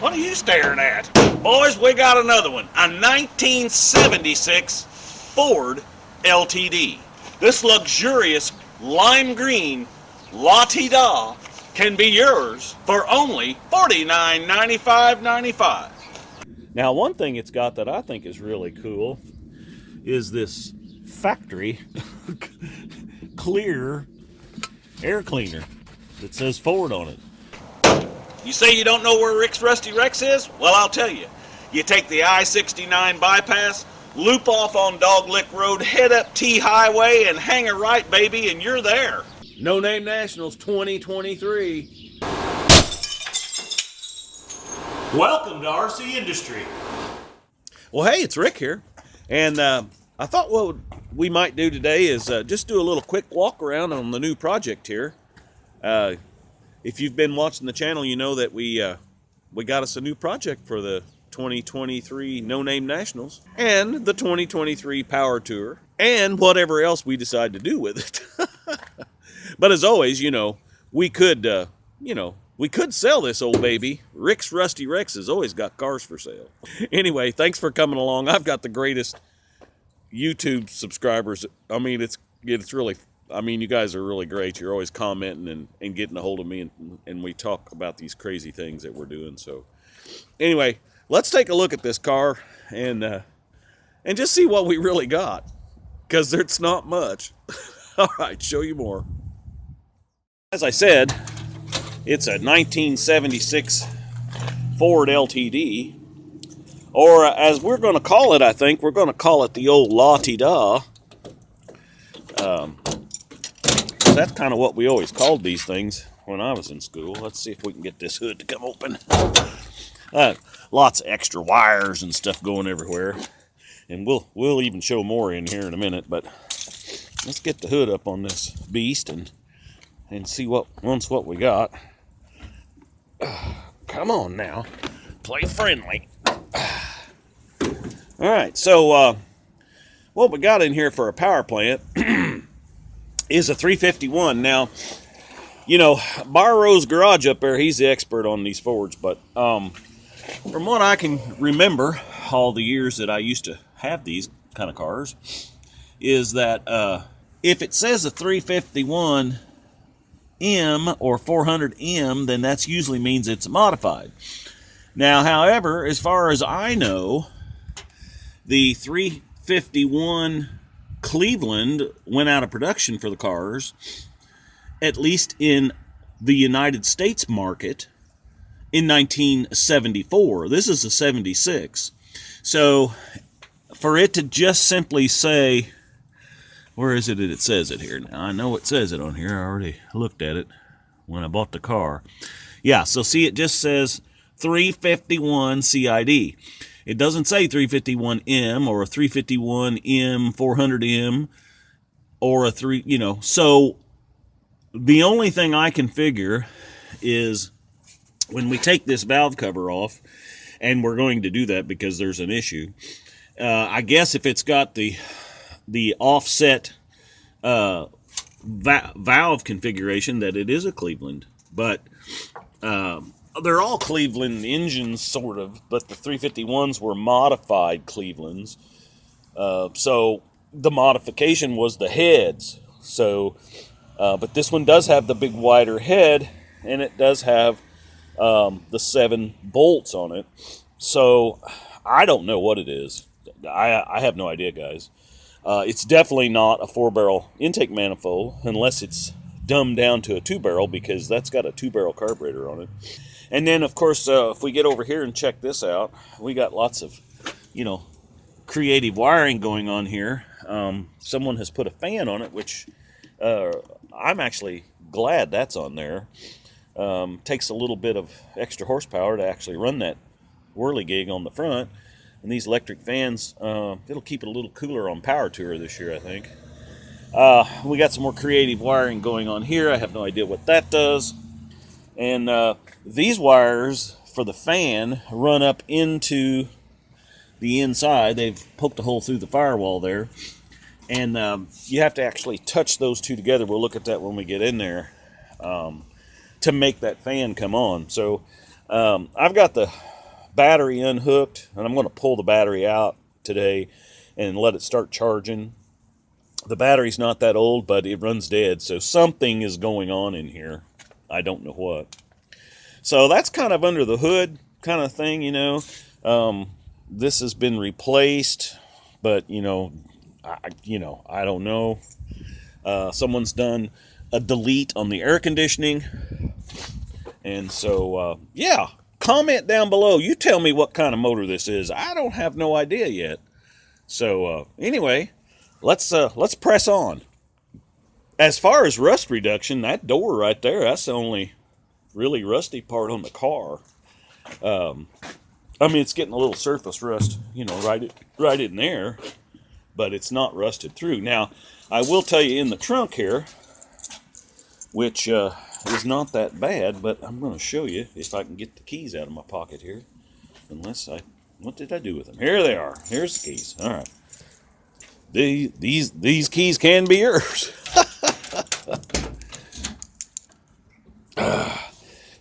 What are you staring at? Boys, we got another one. A 1976 Ford LTD. This luxurious lime green la-ti-da can be yours for only $49.95.95. Now, one thing it's got that I think is really cool is this factory clear air cleaner that says Ford on it. You say you don't know where Rick's Rusty Rex is? Well, I'll tell you. You take the I-69 bypass, loop off on Doglick Road, head up T Highway, and hang a right, baby, and you're there. No Name Nationals 2023. Welcome to RCindustry. Well, hey, it's Rick here. And I thought what we might do today is just do a little quick walk around on the new project here. If you've been watching the channel, you know that we got us a new project for the 2023 No Name Nationals and the 2023 Power Tour and whatever else we decide to do with it. But as always, we could sell this old baby. Rick's Rusty Rex has always got cars for sale. Anyway, thanks for coming along. I've got the greatest YouTube subscribers. I mean, it's really, you guys are really great. You're always commenting and getting a hold of me, and we talk about these crazy things that we're doing. So anyway, let's take a look at this car and just see what we really got, because it's not much. All right, show you more. As I said, it's a 1976 Ford LTD, or as we're going to call it, I think, we're going to call it the old la-ti-da. That's kind of what we always called these things when I was in school. Let's see if we can get this hood to come open. Lots of extra wires and stuff going everywhere, and we'll even show more in here in a minute. But let's get the hood up on this beast and see what we got. Come on now, play friendly. All right, so what we got in here for a power plant is a 351. Now, Barrow's garage up there, he's the expert on these Fords, but from what I can remember, all the years that I used to have these kind of cars, is that if it says a 351 M or 400 M, then that usually means it's modified. Now, however, as far as I know, the 351 Cleveland went out of production for the cars, at least in the United States market, in 1974. This is a 76. So for it to just simply say, where is it that it says it here? Now, I know it says it on here. I already looked at it when I bought the car. Yeah, so see, it just says 351 CID. It doesn't say 351M or a 351M, 400M, or a So the only thing I can figure is when we take this valve cover off, and we're going to do that because there's an issue. I guess if it's got the offset valve configuration, that it is a Cleveland, but they're all Cleveland engines, sort of, but the 351s were modified Clevelands. So the modification was the heads. So, but this one does have the big wider head, and it does have the 7 bolts on it. So I don't know what it is. I have no idea, guys. It's definitely not a 4-barrel intake manifold, unless it's dumbed down to a 2-barrel, because that's got a 2-barrel carburetor on it. And then, of course, if we get over here and check this out, we got lots of, creative wiring going on here. Someone has put a fan on it, which I'm actually glad that's on there. Takes a little bit of extra horsepower to actually run that whirligig on the front. And these electric fans, it'll keep it a little cooler on Power Tour this year, I think. We got some more creative wiring going on here. I have no idea what that does. And these wires for the fan run up into the inside. They've poked a hole through the firewall there. And you have to actually touch those two together. We'll look at that when we get in there to make that fan come on. So I've got the battery unhooked, and I'm going to pull the battery out today and let it start charging. The battery's not that old, but it runs dead, so something is going on in here. I don't know what. So that's kind of under the hood kind of thing, you know. This has been replaced, but I don't know. Someone's done a delete on the air conditioning, and so yeah. Comment down below. You tell me what kind of motor this is. I don't have no idea yet. So anyway, let's press on. As far as rust reduction, that door right there, that's the only really rusty part on the car. I mean, it's getting a little surface rust, right in there, but it's not rusted through. Now, I will tell you in the trunk here, which is not that bad, but I'm going to show you if I can get the keys out of my pocket here. What did I do with them? Here they are. Here's the keys. All right. These keys can be yours.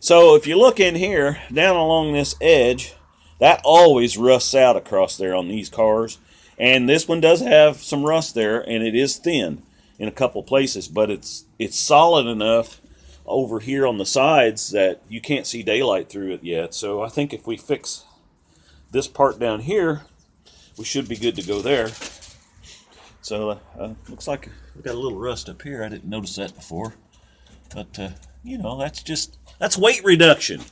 So if you look in here, down along this edge, that always rusts out across there on these cars. And this one does have some rust there, and it is thin in a couple places, but it's solid enough over here on the sides that you can't see daylight through it yet. So I think if we fix this part down here, we should be good to go there. So looks like we got a little rust up here. I didn't notice that before, but that's weight reduction.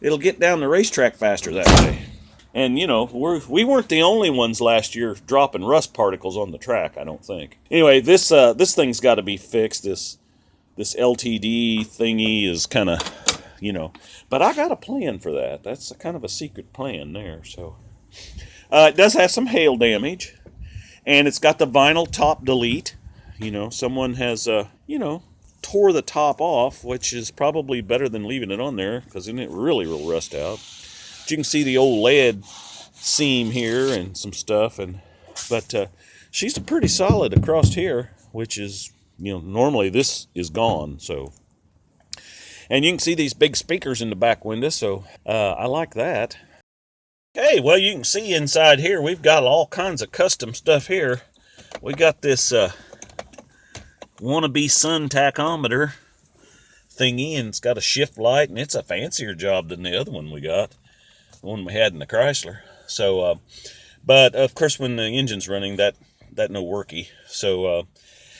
It'll get down the racetrack faster that way. And we weren't the only ones last year dropping rust particles on the track, I don't think. Anyway, this thing's got to be fixed. This LTD thingy is kind of, but I got a plan for that. That's kind of a secret plan there. So it does have some hail damage, and it's got the vinyl top delete. Someone has tore the top off, which is probably better than leaving it on there, because then it really will rust out. But you can see the old lead seam here and some stuff, but she's pretty solid across here, which is, normally this is gone. So, and you can see these big speakers in the back window, so I like that. Okay, well, you can see inside here we've got all kinds of custom stuff here. We got this wannabe sun tachometer thingy, and it's got a shift light, and it's a fancier job than the other one we got, the one we had in the Chrysler. So but of course when the engine's running, that no worky. So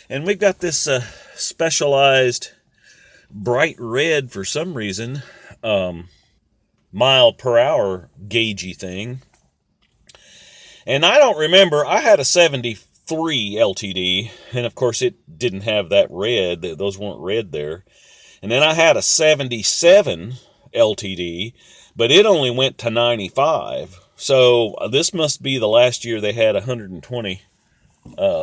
and we've got this specialized bright red, for some reason, mile per hour gaugey thing. And I don't remember, I had a 73 LTD, and of course it didn't have that red. Those weren't red there. And then I had a 77 LTD, but it only went to 95. So this must be the last year they had 120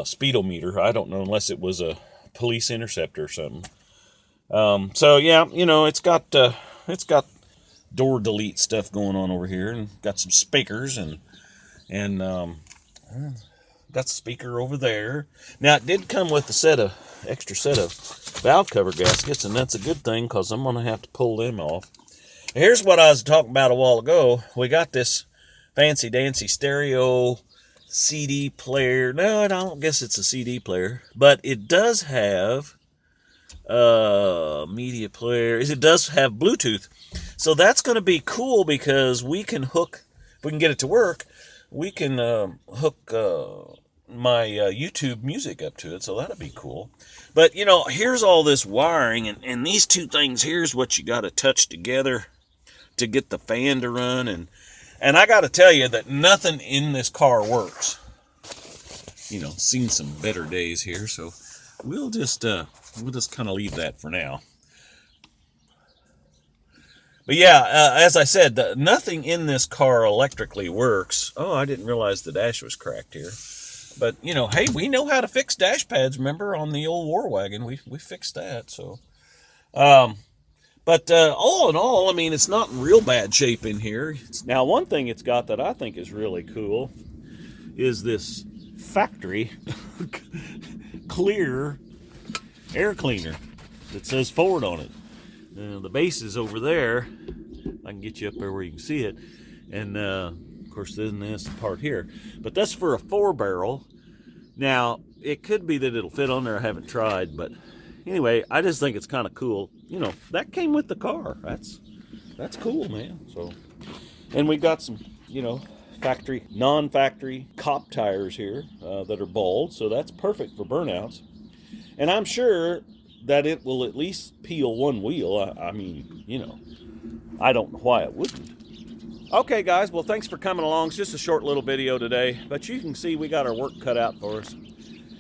speedometer. I don't know, unless it was a police interceptor or something. So yeah, it's got door delete stuff going on over here, and got some speakers, and got the speaker over there. Now, it did come with a extra set of valve cover gaskets, and that's a good thing, because I'm going to have to pull them off. Here's what I was talking about a while ago. We got this fancy dancy stereo CD player. No, I don't guess it's a CD player, but it does have media player. It does have Bluetooth. So that's going to be cool, because we can hook, if we can get it to work, we can hook my YouTube music up to it, so that'll be cool. But, here's all this wiring, and these two things here's what you got to touch together to get the fan to run, and I got to tell you that nothing in this car works. Seen some better days here, so we'll just kind of leave that for now. But yeah, as I said, nothing in this car electrically works. Oh, I didn't realize the dash was cracked here. But, hey, we know how to fix dash pads, remember, on the old War Wagon. We fixed that, so. But all in all, I mean, it's not in real bad shape in here. Now, one thing it's got that I think is really cool is this factory clear air cleaner that says Ford on it. The base is over there. I can get you up there where you can see it. And of course, then this part here. But that's for a 4-barrel. Now, it could be that it'll fit on there. I haven't tried, but anyway, I just think it's kind of cool. You know, that came with the car. That's cool, man. So, and we got some, you know, non-factory cop tires here that are bald, so that's perfect for burnouts. And I'm sure that it will at least peel one wheel. I mean, you know, I don't know why it wouldn't. Okay, guys, well, thanks for coming along. It's just a short little video today, but you can see we got our work cut out for us.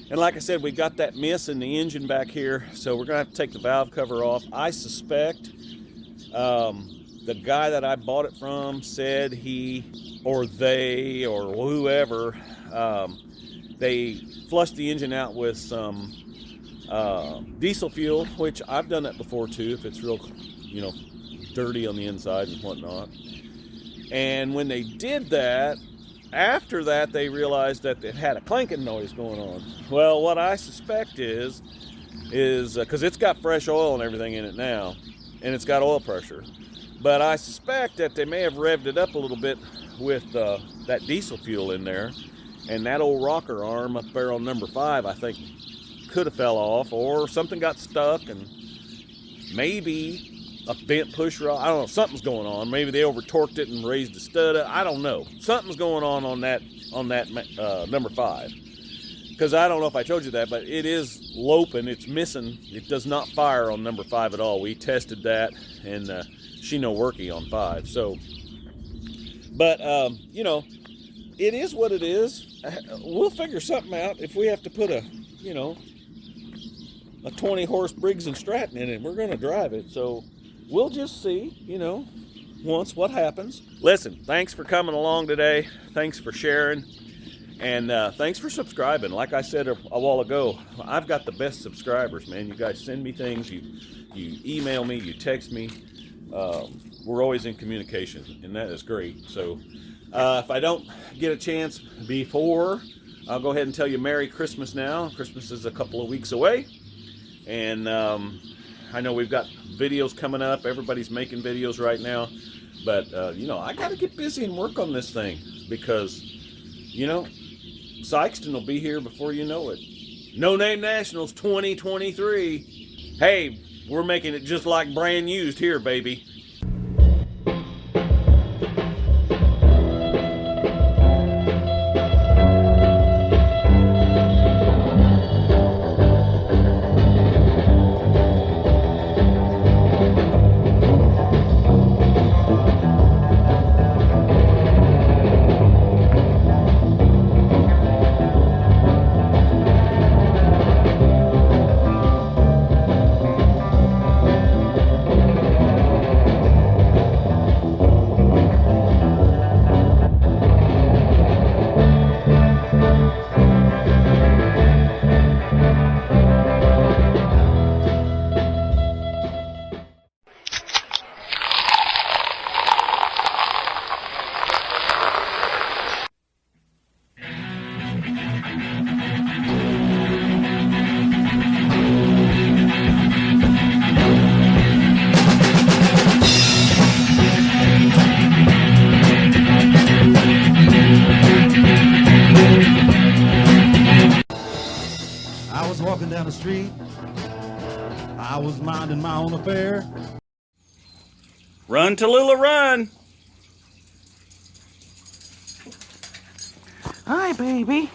And like I said, we got that miss in the engine back here, so we're going to have to take the valve cover off. I suspect the guy that I bought it from said he or they or whoever, they flushed the engine out with some diesel fuel, which I've done that before too, if it's real, you know, dirty on the inside and whatnot. And when they did that, after that, they realized that it had a clanking noise going on. Well, what I suspect is because it's got fresh oil and everything in it now, and it's got oil pressure. But I suspect that they may have revved it up a little bit with that diesel fuel in there, and that old rocker arm up there on number 5, I think, could have fell off, or something got stuck, and maybe a bent push rod. I don't know, something's going on. Maybe they over torqued it and raised the stud up. I don't know. Something's going on that number 5. Because I don't know if I told you that, but it is loping. It's missing. It does not fire on number 5 at all. We tested that, and she no worky on 5. So, but you know, it is what it is. We'll figure something out. If we have to put a 20 horse Briggs and Stratton in it, we're going to drive it. So we'll just see, you know, once what happens. Listen, thanks for coming along today. Thanks for sharing. And thanks for subscribing. Like I said a while ago, I've got the best subscribers, man. You guys send me things. You email me. You text me. We're always in communication, and that is great. So if I don't get a chance before, I'll go ahead and tell you Merry Christmas now. Christmas is a couple of weeks away. And I know we've got videos coming up. Everybody's making videos right now. But, you know, I got to get busy and work on this thing because, you know, Sikeston will be here before you know it. NoNameNationals 2023. Hey, we're making it just like brand used here, baby. Walking down the street, I was minding my own affair. Run, Tallulah, run! Hi, baby.